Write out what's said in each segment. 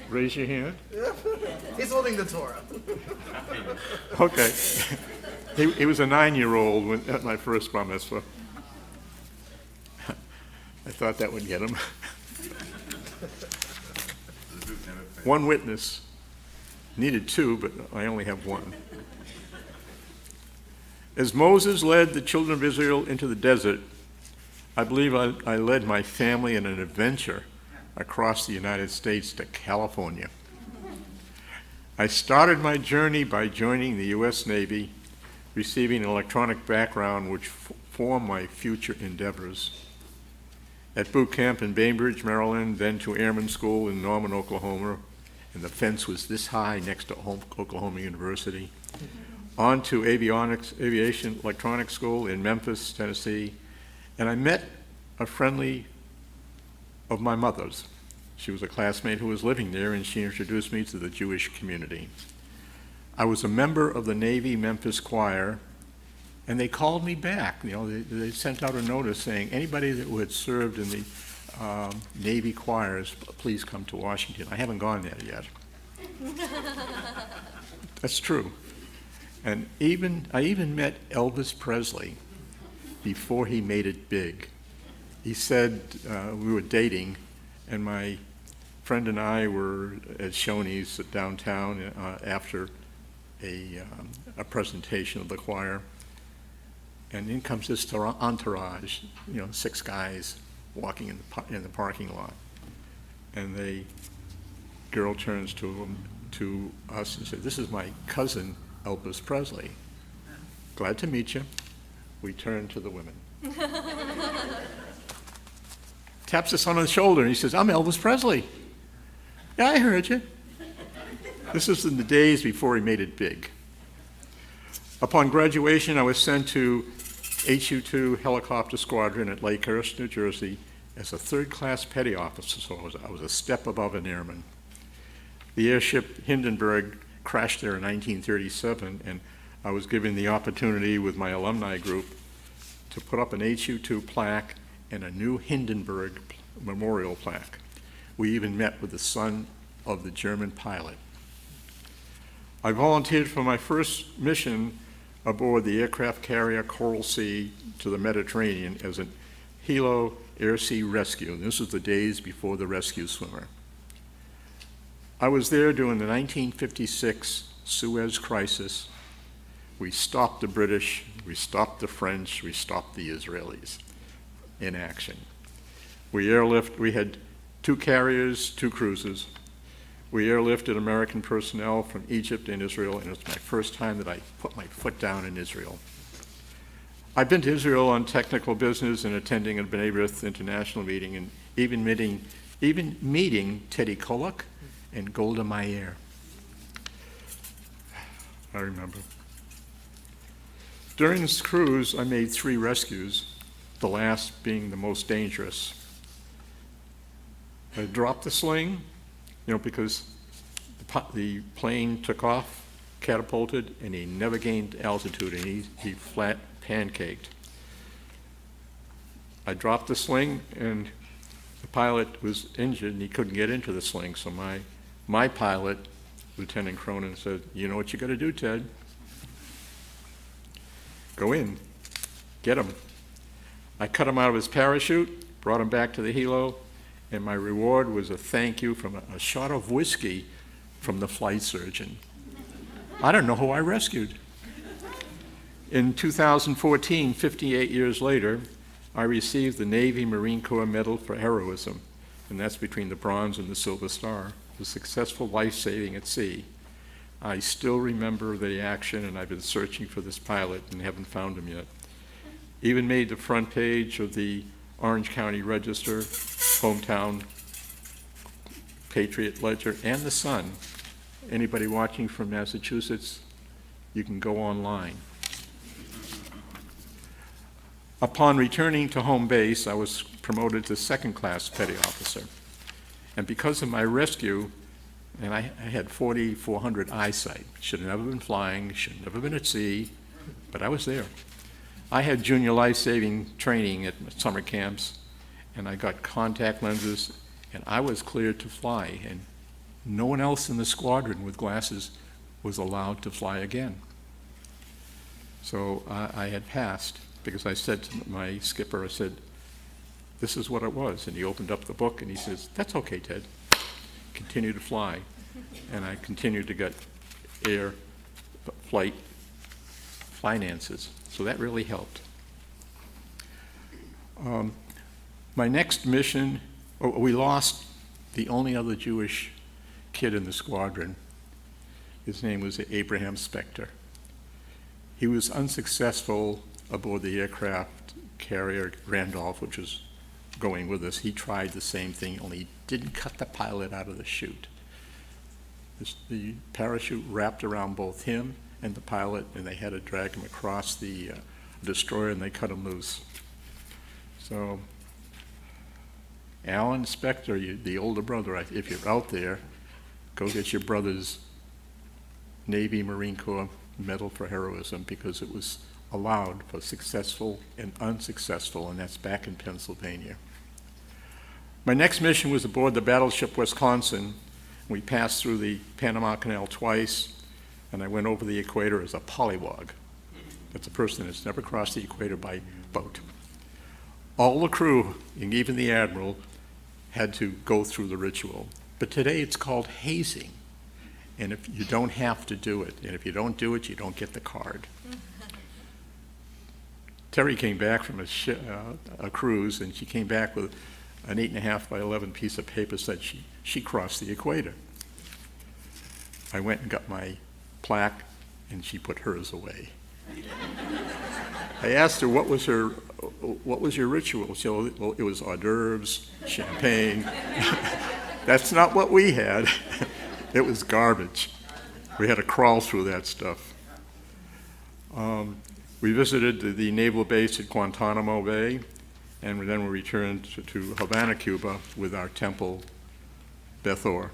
Raise your hand. He's holding the Torah. Okay. He was a 9-year-old at my first bar mitzvah. I thought that would get him. One witness. Needed 2, but I only have 1. As Moses led the children of Israel into the desert, I believe I led my family in an adventure across the United States to California. I started my journey by joining the U.S. Navy, receiving an electronic background which formed my future endeavors. At boot camp in Bainbridge, Maryland, then to Airman School in Norman, Oklahoma, and the fence was this high next to Oklahoma University. On to Aviation Electronics School in Memphis, Tennessee, and I met a friendly of my mother's. She was a classmate who was living there, and she introduced me to the Jewish community. I was a member of the Navy Memphis Choir, and they called me back. They sent out a notice saying, anybody that had served in the Navy choirs, please come to Washington. I haven't gone there yet. That's true. And I even met Elvis Presley before he made it big. He said we were dating, and my friend and I were at Shoney's downtown after a presentation of the choir, and in comes this entourage, 6 guys walking in the parking lot, and the girl turns to us and said, "This is my cousin, Elvis Presley. Glad to meet you." We turn to the women. Taps us on the shoulder and he says, "I'm Elvis Presley." "Yeah, I heard you." This was in the days before he made it big. Upon graduation, I was sent to HU-2 Helicopter Squadron at Lakehurst, New Jersey, as a third-class petty officer, so I was a step above an airman. The airship Hindenburg crashed there in 1937, and I was given the opportunity with my alumni group to put up an HU-2 plaque and a new Hindenburg memorial plaque. We even met with the son of the German pilot. I volunteered for my first mission aboard the aircraft carrier Coral Sea to the Mediterranean as a helo air-sea rescue. And this was the days before the rescue swimmer. I was there during the 1956 Suez Crisis. We stopped the British, we stopped the French, we stopped the Israelis in action. We had 2 carriers, 2 cruisers. We airlifted American personnel from Egypt and Israel, and it was my first time that I put my foot down in Israel. I've been to Israel on technical business and attending a B'nai B'rith international meeting, and even meeting Teddy Kollek and Golda Meir. I remember. During this cruise, I made 3 rescues, the last being the most dangerous. I dropped the sling, because the plane took off, catapulted, and he never gained altitude, and he flat pancaked. I dropped the sling, and the pilot was injured, and he couldn't get into the sling, so my pilot, Lieutenant Cronin, said, "You know what you got to do, Ted? Go in, get him." I cut him out of his parachute, brought him back to the helo, and my reward was a thank you from a shot of whiskey from the flight surgeon. I don't know who I rescued. In 2014, 58 years later, I received the Navy Marine Corps Medal for Heroism, and that's between the Bronze and the Silver Star, for successful life-saving at sea. I still remember the action, and I've been searching for this pilot and haven't found him yet. Even made the front page of the Orange County Register, hometown Patriot Ledger, and the Sun. Anybody watching from Massachusetts, you can go online. Upon returning to home base, I was promoted to second-class petty officer. And because of my rescue, and I had 4,400 eyesight, should have never been flying, should have never been at sea, but I was there. I had junior life-saving training at summer camps, and I got contact lenses and I was cleared to fly, and no one else in the squadron with glasses was allowed to fly again. So I had passed, because I said to my skipper, I said, this is what it was. And he opened up the book and he says, that's okay, Ted. Continue to fly. And I continued to get air flight finances. So that really helped. My next mission, we lost the only other Jewish kid in the squadron. His name was Abraham Spector. He was unsuccessful aboard the aircraft carrier Randolph, which was going with us. He tried the same thing, only he didn't cut the pilot out of the chute. The parachute wrapped around both him and the pilot, and they had to drag him across the destroyer, and they cut him loose. So Alan Spector, the older brother, if you're out there, go get your brother's Navy Marine Corps Medal for Heroism, because it was allowed for successful and unsuccessful, and that's back in Pennsylvania. My next mission was aboard the battleship Wisconsin. We passed through the Panama Canal twice, and I went over the equator as a polywog. That's a person that's never crossed the equator by boat. All the crew, and even the admiral, had to go through the ritual. But today it's called hazing. And if you don't have to do it, and if you don't do it, you don't get the card. Terry came back from a cruise, and she came back with an 8.5 by 11 piece of paper that said she crossed the equator. I went and got my plaque, and she put hers away. I asked her what was your ritual. She said, well, it was hors d'oeuvres, champagne. That's not what we had. It was garbage. We had to crawl through that stuff. We visited the naval base at Guantanamo Bay, and then we returned to Havana, Cuba, with our temple, Bethor.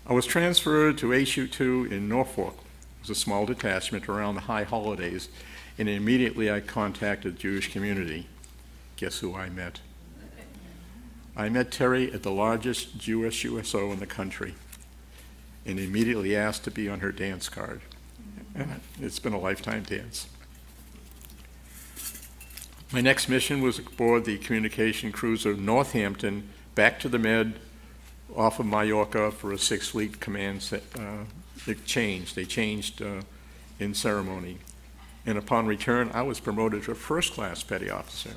I was transferred to HU-2 in Norfolk. It was a small detachment around the high holidays, and immediately I contacted the Jewish community. Guess who I met? I met Terry at the largest Jewish USO in the country, and immediately asked to be on her dance card. And it's been a lifetime dance. My next mission was aboard the communication cruiser Northampton, back to the Med, off of Mallorca for a 6th Fleet Command exchange. They changed in ceremony. And upon return, I was promoted to a first-class petty officer.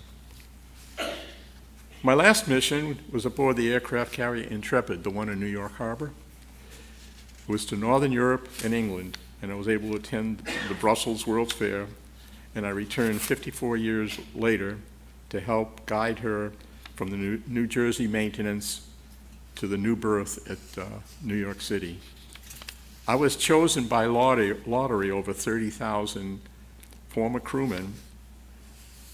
My last mission was aboard the aircraft carrier Intrepid, the one in New York Harbor. It was to Northern Europe and England, and I was able to attend the Brussels World's Fair, and I returned 54 years later to help guide her from the New Jersey maintenance to the new berth at New York City. I was chosen by lottery over 30,000 former crewmen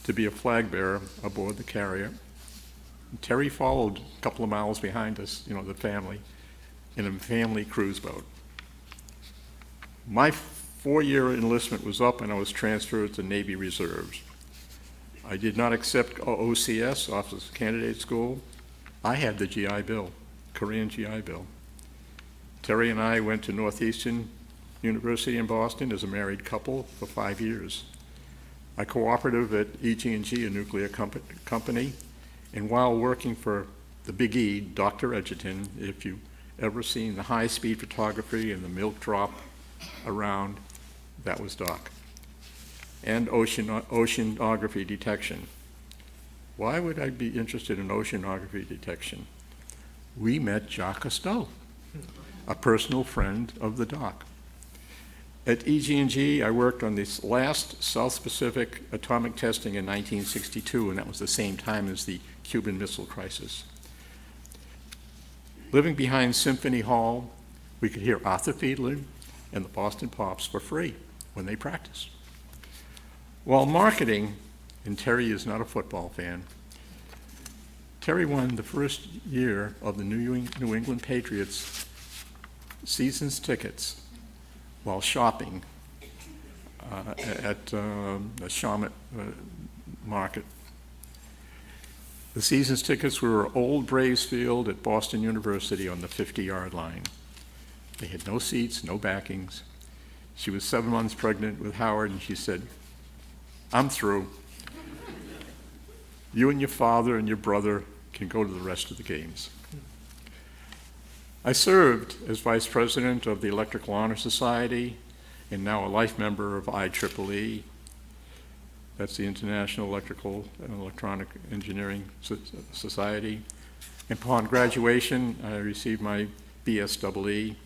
to be a flag bearer aboard the carrier. Terry followed a couple of miles behind us, the family, in a family cruise boat. My 4-year enlistment was up, and I was transferred to Navy Reserves. I did not accept OCS, Officer Candidate School. I had the GI Bill, Korean GI Bill. Terry and I went to Northeastern University in Boston as a married couple for 5 years. I cooperative at EG&G, a nuclear company, and while working for the Big E, Dr. Edgerton, if you've ever seen the high-speed photography and the milk drop around, that was Doc. And oceanography detection. Why would I be interested in oceanography detection? We met Jacques Cousteau, a personal friend of the Doc. At EG&G, I worked on this last South Pacific atomic testing in 1962, and that was the same time as the Cuban Missile Crisis. Living behind Symphony Hall, we could hear Arthur Fiedler and the Boston Pops for free when they practiced. While marketing, and Terry is not a football fan, Terry won the first year of the New England Patriots season's tickets while shopping at the Shawmut Market. The season's tickets were Old Braves Field at Boston University on the 50-yard line. They had no seats, no backings. She was 7 months pregnant with Howard, and she said, "I'm through. You and your father and your brother can go to the rest of the games." I served as vice president of the Electrical Honor Society and now a life member of IEEE. That's the International Electrical and Electronic Engineering Society. And upon graduation, I received my BSEE.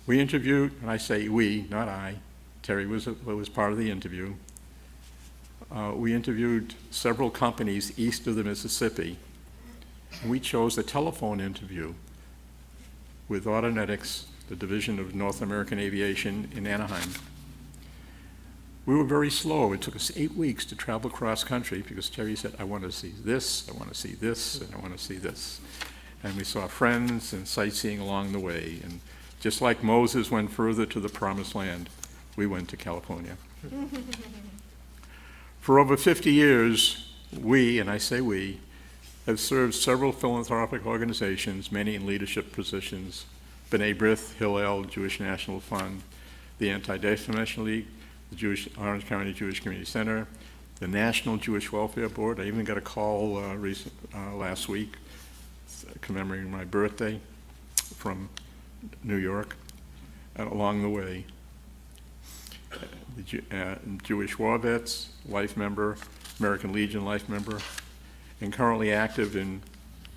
We interviewed, and I say we, not I. Terry was part of the interview. We interviewed several companies east of the Mississippi. And we chose a telephone interview with Autonetics, the division of North American Aviation in Anaheim. We were very slow. It took us 8 weeks to travel cross country because Terry said, "I want to see this, I want to see this, and I want to see this." And we saw friends and sightseeing along the way. And just like Moses went further to the promised land, we went to California. For over 50 years, we, and I say we, have served several philanthropic organizations, many in leadership positions: B'nai B'rith, Hillel, Jewish National Fund, the Anti-Defamation League, the Orange County Jewish Community Center, the National Jewish Welfare Board. I even got a call last week commemorating my birthday from New York. Along the way, Jewish War Vets, life member, American Legion life member, and currently active in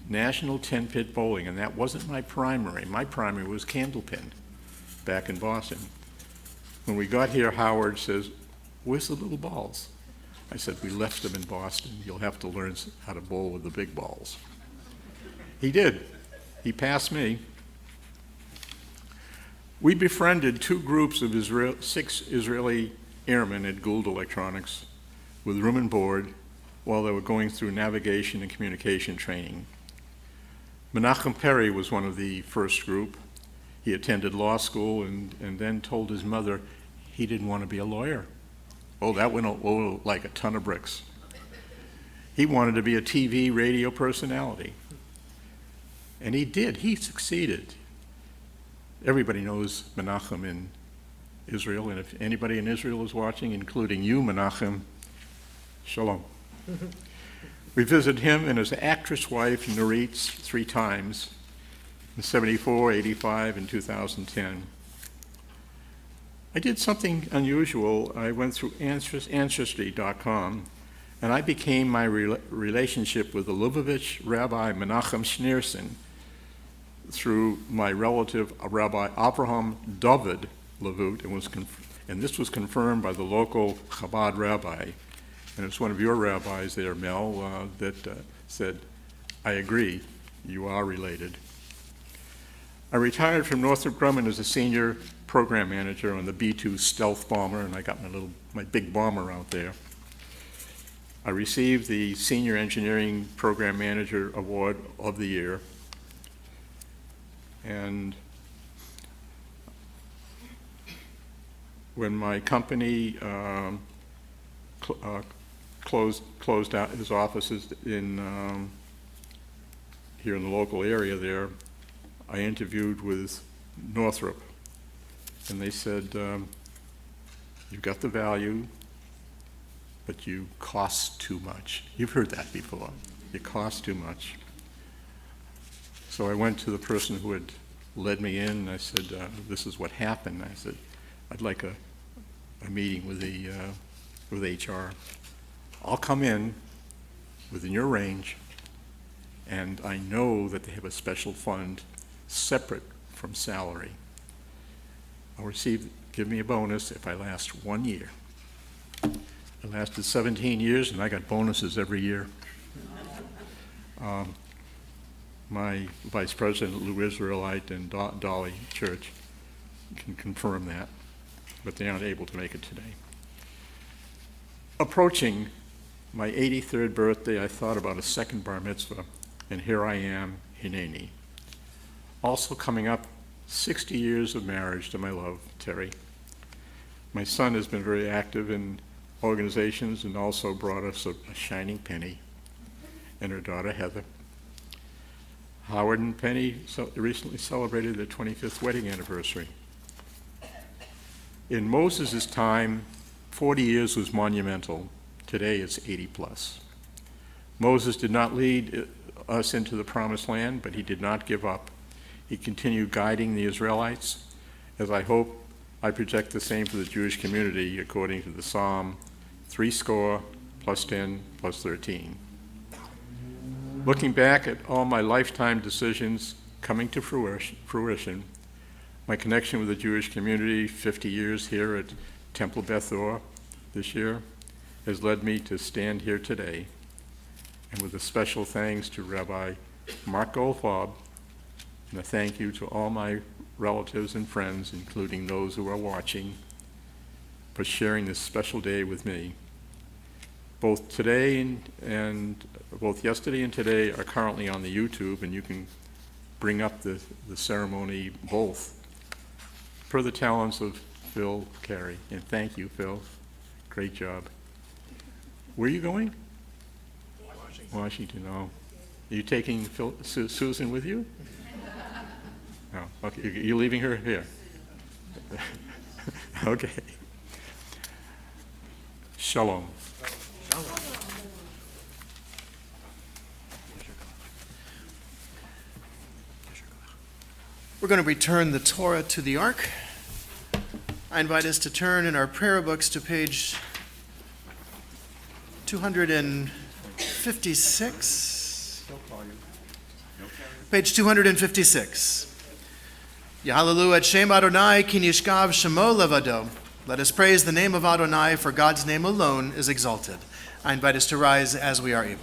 National 10-Pit Bowling, and that wasn't my primary. My primary was Candlepin back in Boston. When we got here, Howard says, "Where's the little balls?" I said, "We left them in Boston. You'll have to learn how to bowl with the big balls." He did. He passed me. We befriended 2 groups of 6 Israeli airmen at Gould Electronics with room and board while they were going through navigation and communication training. Menachem Perry was one of the first group. He attended law school and then told his mother he didn't want to be a lawyer. Oh, that went over like a ton of bricks. He wanted to be a TV, radio personality. And he did. He succeeded. Everybody knows Menachem in Israel, and if anybody in Israel is watching, including you, Menachem, shalom. We visited him and his actress wife, Nurit, 3 times, in 74, 85, and 2010. I did something unusual. I went through Ancestry.com, and I became my relationship with the Lubavitch Rabbi Menachem Schneerson through my relative, Rabbi Abraham David Lavoot, and this was confirmed by the local Chabad rabbi. And it's one of your rabbis there, Mel, that said, "I agree, you are related." I retired from Northrop Grumman as a senior program manager on the B-2 stealth bomber, and I got my big bomber out there. I received the Senior Engineering Program Manager Award of the Year. And when my company closed out his offices in here in the local area there, I interviewed with Northrop, and they said, "You've got the value, but you cost too much." You've heard that before. You cost too much. So I went to the person who had led me in, and I said, "This is what happened." I said, "I'd like a meeting with HR. I'll come in within your range, and I know that they have a special fund separate from salary. I'll give me a bonus if I last 1 year." I lasted 17 years, and I got bonuses every year. My vice president, Lou Israelite, and Dolly Church can confirm that, but they aren't able to make it today. Approaching my 83rd birthday, I thought about a second bar mitzvah, and here I am, Hineni. Also coming up, 60 years of marriage to my love, Terry. My son has been very active in organizations and also brought us a shining penny. and her daughter Heather. Howard and Penny recently celebrated their 25th wedding anniversary. In Moses' time, 40 years was monumental. Today it's 80 plus. Moses did not lead us into the promised land, but he did not give up. He continued guiding the Israelites, as I hope I project the same for the Jewish community according to the Psalm 70 plus 10 plus 13. Looking back at all my lifetime decisions coming to fruition, my connection with the Jewish community, 50 years here at Temple Beth Or this year, has led me to stand here today. And with a special thanks to Rabbi Mark Goldfarb, and a thank you to all my relatives and friends, including those who are watching, for sharing this special day with me. Both today and both yesterday and today are currently on the YouTube, and you can bring up the ceremony both per the talents of Phil Carey. And thank you, Phil. Great job. Where are you going? Washington. Oh. Are you taking Susan with you? No. Okay. You're leaving her here? Okay. Shalom. We're going to return the Torah to the Ark. I invite us to turn in our prayer books to page 256. Page 256. Yahalelu et Shem Adonai ki nishkav shemo levado. Let us praise the name of Adonai, for God's name alone is exalted. I invite us to rise as we are able.